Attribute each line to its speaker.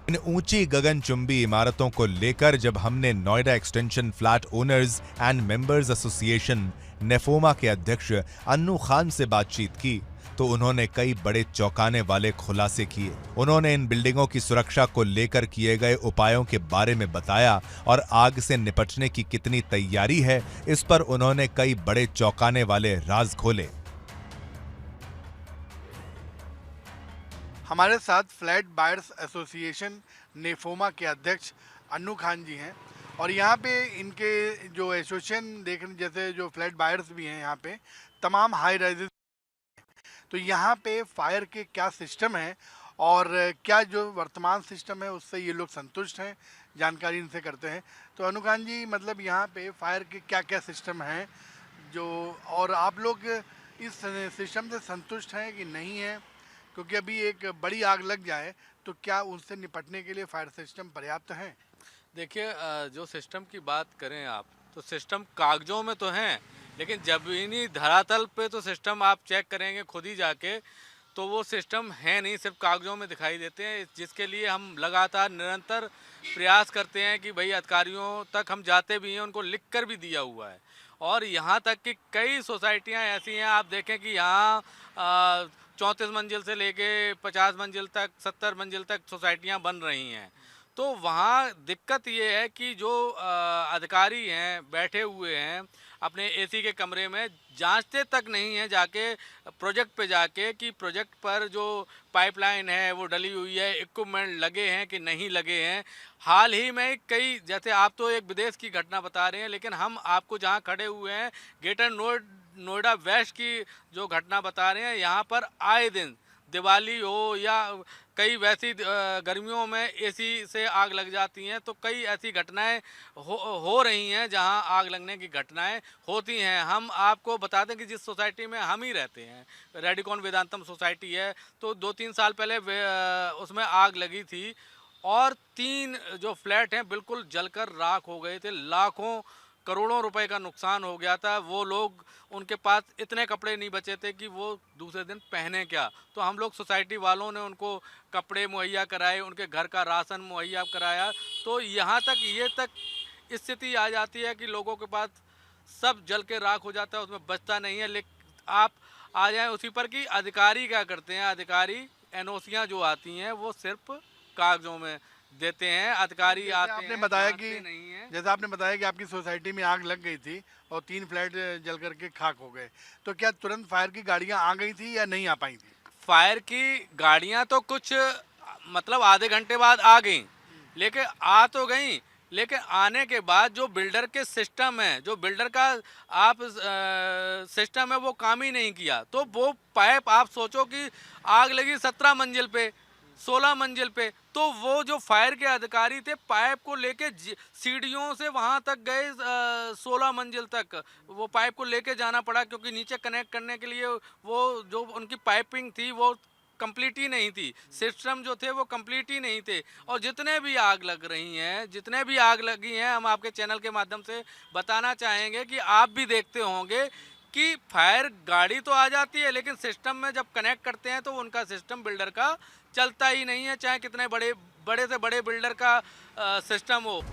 Speaker 1: इन ऊंची गगनचुंबी इमारतों को लेकर जब हमने Noida extension flat owners and members association NEFOMA के अध्यक्ष अन्नू खान से बातचीत की तो उन्होंने कई बड़े चौंकाने वाले खुलासे किए। उन्होंने इन बिल्डिंगों की सुरक्षा को लेकर किए गए उपायों के बारे में बताया और आग से निपटने की कितनी तैयारी है, इस पर उन्होंने कई बड़े चौंकाने वाले राज खोले।
Speaker 2: हमारे साथ फ्लैट बायर्स एसोसिएशन नेफोमा के अध्यक्ष अन्नू खान जी हैं और यहाँ पे इनके जो एसोसिएशन देखने जैसे जो फ्लैट बायर्स भी हैं यहाँ पे तमाम हाई राइजेस, तो यहाँ पे फायर के क्या सिस्टम है और क्या जो वर्तमान सिस्टम है उससे ये लोग संतुष्ट हैं, जानकारी इनसे करते हैं। तो अन्नू खान जी, मतलब यहाँ पे फायर के क्या क्या सिस्टम हैं जो, और आप लोग इस सिस्टम से संतुष्ट हैं कि नहीं हैं? क्योंकि अभी एक बड़ी आग लग जाए तो क्या उनसे निपटने के लिए फायर सिस्टम पर्याप्त हैं?
Speaker 3: देखिए, जो सिस्टम की बात करें आप, तो सिस्टम कागजों में तो हैं, लेकिन जमीनी धरातल पे तो सिस्टम आप चेक करेंगे खुद ही जाके, तो वो सिस्टम है नहीं, सिर्फ कागजों में दिखाई देते हैं। जिसके लिए हम लगातार निरंतर प्रयास करते हैं कि भाई अधिकारियों तक हम जाते भी हैं, उनको लिख कर भी दिया हुआ है। और यहाँ तक कि कई सोसाइटियाँ ऐसी हैं, आप देखें कि यहाँ 34 मंजिल से लेके 50 मंजिल तक, 70 मंजिल तक सोसाइटियाँ बन रही हैं। तो वहाँ दिक्कत ये है कि जो अधिकारी हैं बैठे हुए हैं अपने एसी के कमरे में, जांचते तक नहीं है जाके प्रोजेक्ट पे जाके कि प्रोजेक्ट पर जो पाइपलाइन है वो डली हुई है, इक्विपमेंट लगे हैं कि नहीं लगे हैं। हाल ही में कई, जैसे आप तो एक विदेश की घटना बता रहे हैं, लेकिन हम आपको जहाँ खड़े हुए हैं ग्रेटर नोएडा वेस्ट की जो घटना बता रहे हैं, यहाँ पर आए दिन दिवाली हो या कई वैसी गर्मियों में एसी से आग लग जाती हैं, तो कई ऐसी घटनाएं हो रही हैं जहां आग लगने की घटनाएं होती हैं। हम आपको बता दें कि जिस सोसाइटी में हम ही रहते हैं, रेडिकॉन वेदांतम सोसाइटी है, तो 2-3 साल पहले उसमें आग लगी थी और 3 जो फ्लैट हैं बिल्कुल जलकर राख हो गए थे। लाखों करोड़ों रुपए का नुकसान हो गया था। वो लोग, उनके पास इतने कपड़े नहीं बचे थे कि वो दूसरे दिन पहने क्या। तो हम लोग सोसाइटी वालों ने उनको कपड़े मुहैया कराए, उनके घर का राशन मुहैया कराया। तो यहाँ तक ये तक स्थिति आ जाती है कि लोगों के पास सब जल के राख हो जाता है, उसमें बचता नहीं है। लेकिन आप आ जाएं उसी पर कि अधिकारी क्या करते हैं। अधिकारी एनओसियाँ जो आती हैं वो सिर्फ कागजों में देते हैं। अधिकारी
Speaker 2: जैसे
Speaker 3: आते
Speaker 2: आपने
Speaker 3: हैं,
Speaker 2: बताया कि
Speaker 3: जांचते नहीं हैं।
Speaker 2: जैसे आपने बताया कि आपकी सोसाइटी में आग लग गई थी और 3 फ्लैट जल करके खाक हो गए, तो क्या तुरंत फायर की गाड़ियां आ गई थी या नहीं आ पाई थी?
Speaker 3: फायर की गाड़ियां तो कुछ मतलब आधे घंटे बाद आ गई, लेकिन आ तो गई, लेकिन आने के बाद जो बिल्डर के सिस्टम है, जो बिल्डर का आप सिस्टम है, वो काम ही नहीं किया। तो वो पाइप, आप सोचो कि आग लगी 17 मंजिल पे, 16 मंजिल पे, तो वो जो फायर के अधिकारी थे पाइप को लेके सीढ़ियों से वहां तक गए, 16 मंजिल तक वो पाइप को लेके जाना पड़ा, क्योंकि नीचे कनेक्ट करने के लिए वो जो उनकी पाइपिंग थी वो कंप्लीट ही नहीं थी, सिस्टम जो थे वो कंप्लीट ही नहीं थे। और जितने भी आग लग रही हैं, जितने भी आग लगी हैं, हम आपके चैनल के माध्यम से बताना चाहेंगे कि आप भी देखते होंगे कि फायर गाड़ी तो आ जाती है, लेकिन सिस्टम में जब कनेक्ट करते हैं तो उनका सिस्टम बिल्डर का चलता ही नहीं है, चाहे कितने बड़े बड़े से बड़े बिल्डर का सिस्टम हो।